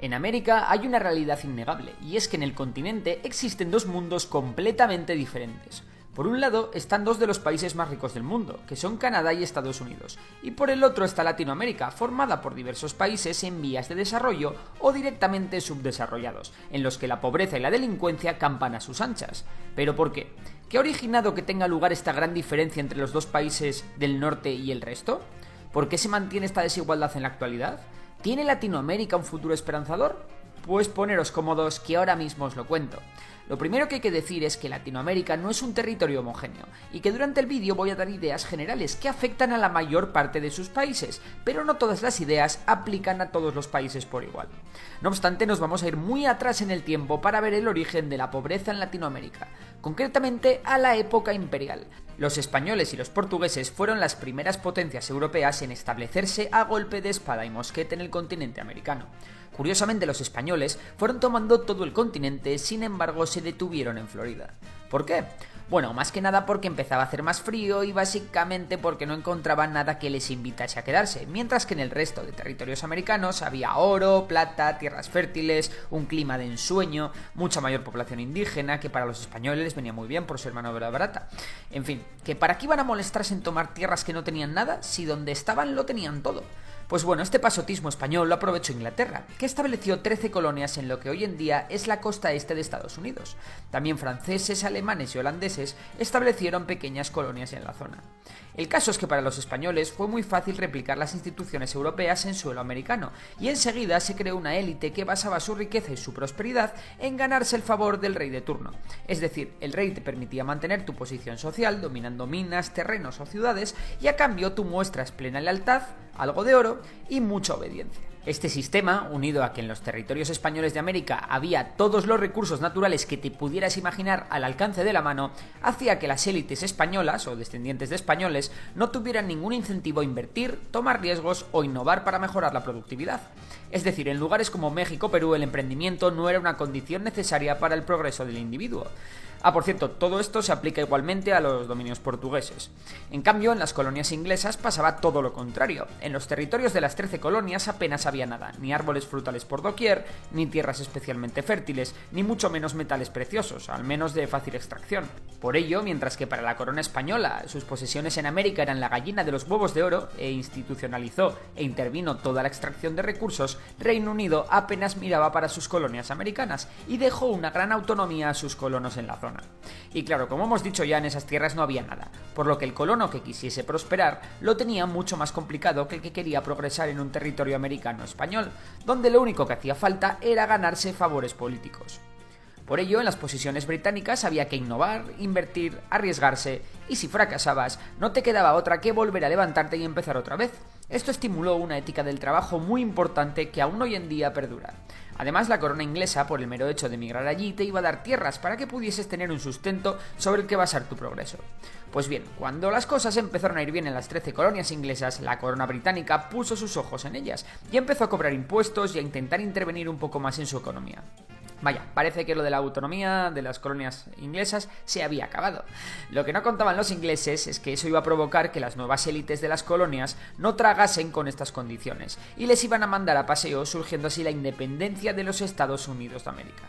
En América hay una realidad innegable, y es que en el continente existen dos mundos completamente diferentes. Por un lado están dos de los países más ricos del mundo, que son Canadá y Estados Unidos, y por el otro está Latinoamérica, formada por diversos países en vías de desarrollo o directamente subdesarrollados, en los que la pobreza y la delincuencia campan a sus anchas. ¿Pero por qué? ¿Qué ha originado que tenga lugar esta gran diferencia entre los dos países del norte y el resto? ¿Por qué se mantiene esta desigualdad en la actualidad? ¿Tiene Latinoamérica un futuro esperanzador? Pues poneros cómodos que ahora mismo os lo cuento. Lo primero que hay que decir es que Latinoamérica no es un territorio homogéneo y que durante el vídeo voy a dar ideas generales que afectan a la mayor parte de sus países, pero no todas las ideas aplican a todos los países por igual. No obstante, nos vamos a ir muy atrás en el tiempo para ver el origen de la pobreza en Latinoamérica, concretamente a la época imperial. Los españoles y los portugueses fueron las primeras potencias europeas en establecerse a golpe de espada y mosquete en el continente americano. Curiosamente, los españoles fueron tomando todo el continente, sin embargo se detuvieron en Florida. ¿Por qué? Bueno, más que nada porque empezaba a hacer más frío y básicamente porque no encontraban nada que les invitase a quedarse, mientras que en el resto de territorios americanos había oro, plata, tierras fértiles, un clima de ensueño, mucha mayor población indígena, que para los españoles les venía muy bien por ser mano de obra barata. En fin, que para qué iban a molestarse en tomar tierras que no tenían nada si donde estaban lo tenían todo. Pues bueno, este pasotismo español lo aprovechó Inglaterra, que estableció 13 colonias en lo que hoy en día es la costa este de Estados Unidos. También franceses, alemanes y holandeses establecieron pequeñas colonias en la zona. El caso es que para los españoles fue muy fácil replicar las instituciones europeas en suelo americano, y enseguida se creó una élite que basaba su riqueza y su prosperidad en ganarse el favor del rey de turno. Es decir, el rey te permitía mantener tu posición social, dominando minas, terrenos o ciudades, y a cambio tú muestras plena lealtad, algo de oro y mucha obediencia. Este sistema, unido a que en los territorios españoles de América había todos los recursos naturales que te pudieras imaginar al alcance de la mano, hacía que las élites españolas o descendientes de españoles no tuvieran ningún incentivo a invertir, tomar riesgos o innovar para mejorar la productividad. Es decir, en lugares como México, Perú, el emprendimiento no era una condición necesaria para el progreso del individuo. Por cierto, todo esto se aplica igualmente a los dominios portugueses. En cambio, en las colonias inglesas pasaba todo lo contrario. En los territorios de las 13 colonias apenas había nada, ni árboles frutales por doquier, ni tierras especialmente fértiles, ni mucho menos metales preciosos, al menos de fácil extracción. Por ello, mientras que para la corona española sus posesiones en América eran la gallina de los huevos de oro, e institucionalizó e intervino toda la extracción de recursos, Reino Unido apenas miraba para sus colonias americanas y dejó una gran autonomía a sus colonos en la zona. Y claro, como hemos dicho ya, en esas tierras no había nada, por lo que el colono que quisiese prosperar lo tenía mucho más complicado que el que quería progresar en un territorio americano español, donde lo único que hacía falta era ganarse favores políticos. Por ello, en las posesiones británicas había que innovar, invertir, arriesgarse, y si fracasabas, no te quedaba otra que volver a levantarte y empezar otra vez. Esto estimuló una ética del trabajo muy importante que aún hoy en día perdura. Además, la corona inglesa, por el mero hecho de emigrar allí, te iba a dar tierras para que pudieses tener un sustento sobre el que basar tu progreso. Pues bien, cuando las cosas empezaron a ir bien en las 13 colonias inglesas, la corona británica puso sus ojos en ellas y empezó a cobrar impuestos y a intentar intervenir un poco más en su economía. Vaya, parece que lo de la autonomía de las colonias inglesas se había acabado. Lo que no contaban los ingleses es que eso iba a provocar que las nuevas élites de las colonias no tragasen con estas condiciones y les iban a mandar a paseo, surgiendo así la independencia de los Estados Unidos de América.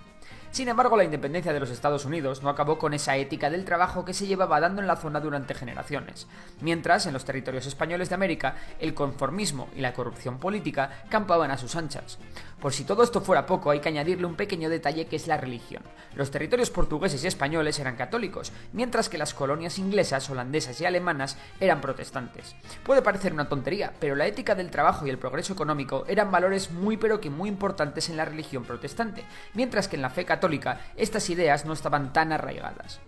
Sin embargo, la independencia de los Estados Unidos no acabó con esa ética del trabajo que se llevaba dando en la zona durante generaciones, mientras en los territorios españoles de América el conformismo y la corrupción política campaban a sus anchas. Por si todo esto fuera poco, hay que añadirle un pequeño detalle que es la religión. Los territorios portugueses y españoles eran católicos, mientras que las colonias inglesas, holandesas y alemanas eran protestantes. Puede parecer una tontería, pero la ética del trabajo y el progreso económico eran valores muy importantes en la religión protestante, mientras que en la fe católica estas ideas no estaban tan arraigadas.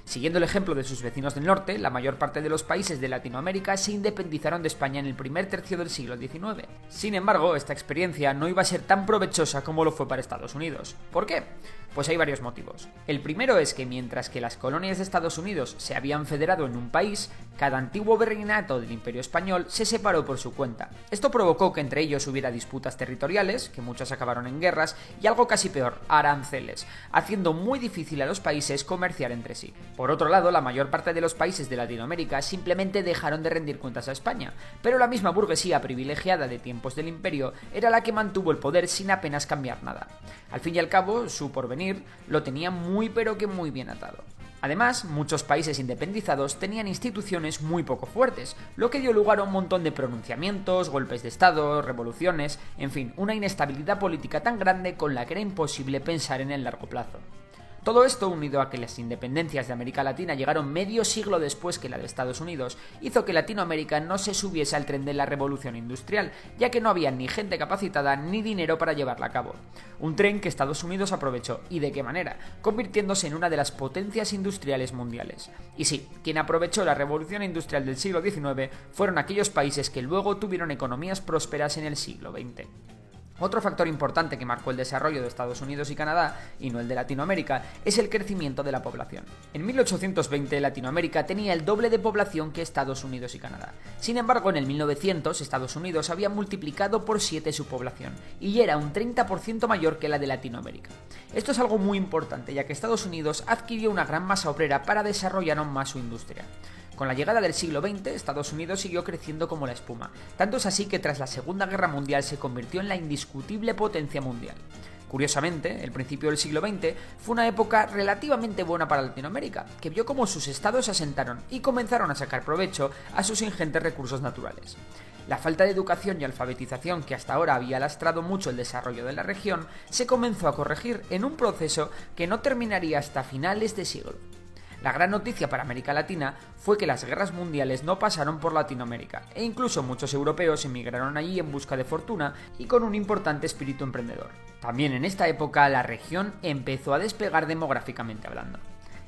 Siguiendo el ejemplo de sus vecinos del norte, la mayor parte de los países de Latinoamérica se independizaron de España en el primer tercio del siglo XIX. Sin embargo, esta experiencia no iba a ser tan provechosa como lo fue para Estados Unidos. ¿Por qué? Pues hay varios motivos. El primero es que mientras que las colonias de Estados Unidos se habían federado en un país, cada antiguo virreinato del Imperio Español se separó por su cuenta. Esto provocó que entre ellos hubiera disputas territoriales, que muchas acabaron en guerras, y algo casi peor, aranceles, haciendo muy difícil a los países comerciar entre sí. Por otro lado, la mayor parte de los países de Latinoamérica simplemente dejaron de rendir cuentas a España, pero la misma burguesía privilegiada de tiempos del imperio era la que mantuvo el poder sin apenas cambiar nada. Al fin y al cabo, su porvenir lo tenía muy pero que muy bien atado. Además, muchos países independizados tenían instituciones muy poco fuertes, lo que dio lugar a un montón de pronunciamientos, golpes de estado, revoluciones, en fin, una inestabilidad política tan grande con la que era imposible pensar en el largo plazo. Todo esto, unido a que las independencias de América Latina llegaron medio siglo después que la de Estados Unidos, hizo que Latinoamérica no se subiese al tren de la revolución industrial, ya que no había ni gente capacitada ni dinero para llevarla a cabo. Un tren que Estados Unidos aprovechó, y de qué manera, convirtiéndose en una de las potencias industriales mundiales. Y sí, quien aprovechó la revolución industrial del siglo XIX fueron aquellos países que luego tuvieron economías prósperas en el siglo XX. Otro factor importante que marcó el desarrollo de Estados Unidos y Canadá, y no el de Latinoamérica, es el crecimiento de la población. En 1820 Latinoamérica tenía el doble de población que Estados Unidos y Canadá. Sin embargo, en el 1900 Estados Unidos había multiplicado por 7 su población, y era un 30% mayor que la de Latinoamérica. Esto es algo muy importante, ya que Estados Unidos adquirió una gran masa obrera para desarrollar aún más su industria. Con la llegada del siglo XX, Estados Unidos siguió creciendo como la espuma. Tanto es así que tras la Segunda Guerra Mundial se convirtió en la indiscutible potencia mundial. Curiosamente, el principio del siglo XX fue una época relativamente buena para Latinoamérica, que vio cómo sus estados se asentaron y comenzaron a sacar provecho a sus ingentes recursos naturales. La falta de educación y alfabetización que hasta ahora había lastrado mucho el desarrollo de la región se comenzó a corregir en un proceso que no terminaría hasta finales de siglo. La gran noticia para América Latina fue que las guerras mundiales no pasaron por Latinoamérica, e incluso muchos europeos emigraron allí en busca de fortuna y con un importante espíritu emprendedor. También en esta época la región empezó a despegar demográficamente hablando.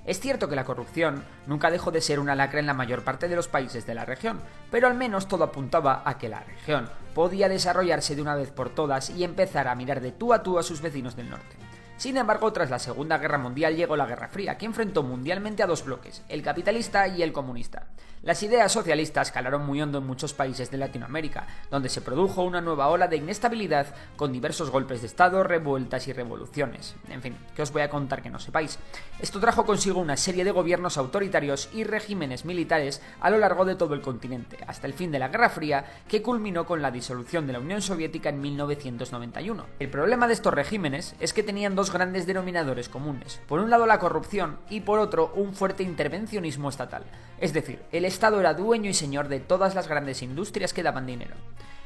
Es cierto que la corrupción nunca dejó de ser una lacra en la mayor parte de los países de la región, pero al menos todo apuntaba a que la región podía desarrollarse de una vez por todas y empezar a mirar de tú a sus vecinos del norte. Sin embargo, tras la Segunda Guerra Mundial llegó la Guerra Fría, que enfrentó mundialmente a dos bloques, el capitalista y el comunista. Las ideas socialistas calaron muy hondo en muchos países de Latinoamérica, donde se produjo una nueva ola de inestabilidad con diversos golpes de estado, revueltas y revoluciones. En fin, ¿qué os voy a contar que no sepáis? Esto trajo consigo una serie de gobiernos autoritarios y regímenes militares a lo largo de todo el continente, hasta el fin de la Guerra Fría, que culminó con la disolución de la Unión Soviética en 1991. El problema de estos regímenes es que tenían dos grandes denominadores comunes. Por un lado la corrupción y por otro un fuerte intervencionismo estatal. Es decir, el Estado era dueño y señor de todas las grandes industrias que daban dinero.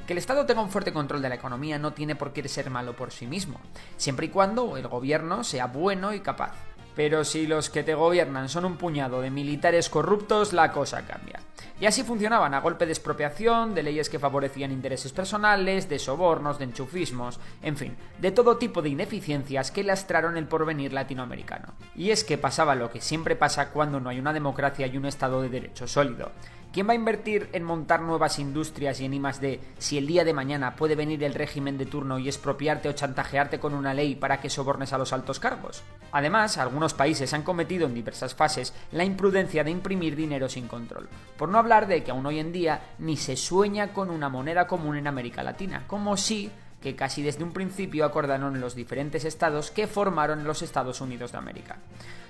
Que el Estado tenga un fuerte control de la economía no tiene por qué ser malo por sí mismo, siempre y cuando el gobierno sea bueno y capaz. Pero si los que te gobiernan son un puñado de militares corruptos, la cosa cambia. Y así funcionaban, a golpe de expropiación, de leyes que favorecían intereses personales, de sobornos, de enchufismos, en fin, de todo tipo de ineficiencias que lastraron el porvenir latinoamericano. Y es que pasaba lo que siempre pasa cuando no hay una democracia y un Estado de Derecho sólido. ¿Quién va a invertir en montar nuevas industrias y en I+D si el día de mañana puede venir el régimen de turno y expropiarte o chantajearte con una ley para que sobornes a los altos cargos? Además, algunos países han cometido en diversas fases la imprudencia de imprimir dinero sin control, por no hablar de que aún hoy en día ni se sueña con una moneda común en América Latina, como sí que casi desde un principio acordaron los diferentes estados que formaron los Estados Unidos de América.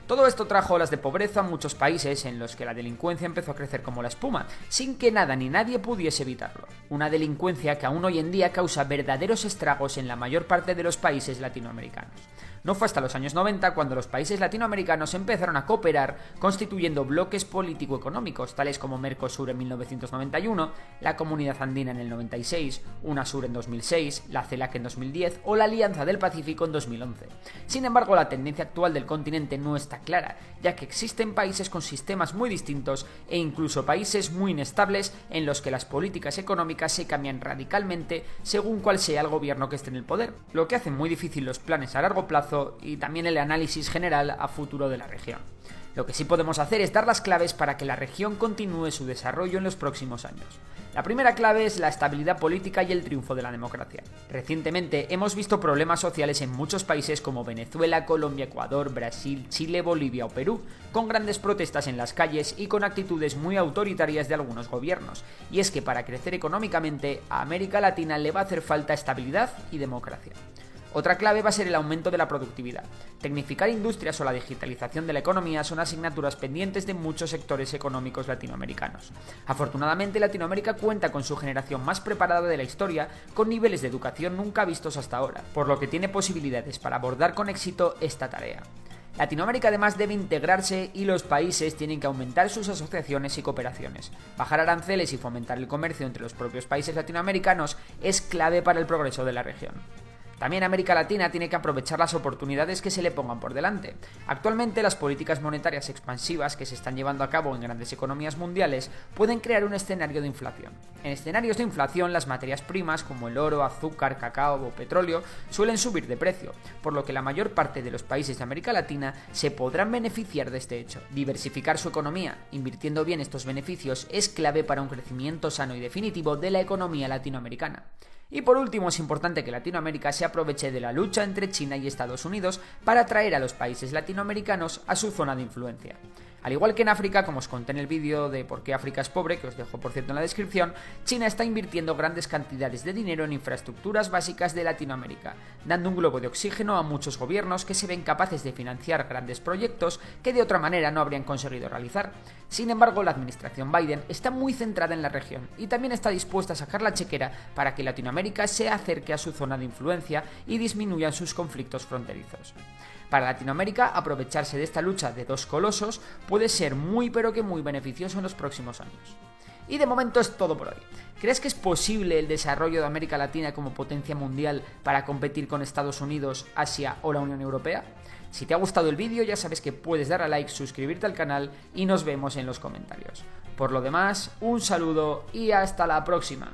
Todo esto trajo olas de pobreza a muchos países en los que la delincuencia empezó a crecer como la espuma, sin que nada ni nadie pudiese evitarlo. Una delincuencia que aún hoy en día causa verdaderos estragos en la mayor parte de los países latinoamericanos. No fue hasta los años 90 cuando los países latinoamericanos empezaron a cooperar constituyendo bloques político-económicos, tales como Mercosur en 1991, la Comunidad Andina en el 96, UNASUR en 2006, la CELAC en 2010 o la Alianza del Pacífico en 2011. Sin embargo, la tendencia actual del continente no está clara, ya que existen países con sistemas muy distintos e incluso países muy inestables en los que las políticas económicas se cambian radicalmente según cuál sea el gobierno que esté en el poder, lo que hace muy difícil los planes a largo plazo y también el análisis general a futuro de la región. Lo que sí podemos hacer es dar las claves para que la región continúe su desarrollo en los próximos años. La primera clave es la estabilidad política y el triunfo de la democracia. Recientemente hemos visto problemas sociales en muchos países como Venezuela, Colombia, Ecuador, Brasil, Chile, Bolivia o Perú, con grandes protestas en las calles y con actitudes muy autoritarias de algunos gobiernos. Y es que para crecer económicamente a América Latina le va a hacer falta estabilidad y democracia. Otra clave va a ser el aumento de la productividad. Tecnificar industrias o la digitalización de la economía son asignaturas pendientes de muchos sectores económicos latinoamericanos. Afortunadamente, Latinoamérica cuenta con su generación más preparada de la historia, con niveles de educación nunca vistos hasta ahora, por lo que tiene posibilidades para abordar con éxito esta tarea. Latinoamérica además debe integrarse y los países tienen que aumentar sus asociaciones y cooperaciones. Bajar aranceles y fomentar el comercio entre los propios países latinoamericanos es clave para el progreso de la región. También América Latina tiene que aprovechar las oportunidades que se le pongan por delante. Actualmente, las políticas monetarias expansivas que se están llevando a cabo en grandes economías mundiales pueden crear un escenario de inflación. En escenarios de inflación, las materias primas como el oro, azúcar, cacao o petróleo suelen subir de precio, por lo que la mayor parte de los países de América Latina se podrán beneficiar de este hecho. Diversificar su economía, invirtiendo bien estos beneficios, es clave para un crecimiento sano y definitivo de la economía latinoamericana. Y por último, es importante que Latinoamérica se aproveche de la lucha entre China y Estados Unidos para atraer a los países latinoamericanos a su zona de influencia. Al igual que en África, como os conté en el vídeo de por qué África es pobre, que os dejo por cierto en la descripción, China está invirtiendo grandes cantidades de dinero en infraestructuras básicas de Latinoamérica, dando un globo de oxígeno a muchos gobiernos que se ven capaces de financiar grandes proyectos que de otra manera no habrían conseguido realizar. Sin embargo, la administración Biden está muy centrada en la región y también está dispuesta a sacar la chequera para que Latinoamérica se acerque a su zona de influencia y disminuyan sus conflictos fronterizos. Para Latinoamérica, aprovecharse de esta lucha de dos colosos puede ser muy pero que muy beneficioso en los próximos años. Y de momento es todo por hoy. ¿Crees que es posible el desarrollo de América Latina como potencia mundial para competir con Estados Unidos, Asia o la Unión Europea? Si te ha gustado el vídeo, ya sabes que puedes dar a like, suscribirte al canal y nos vemos en los comentarios. Por lo demás, un saludo y hasta la próxima.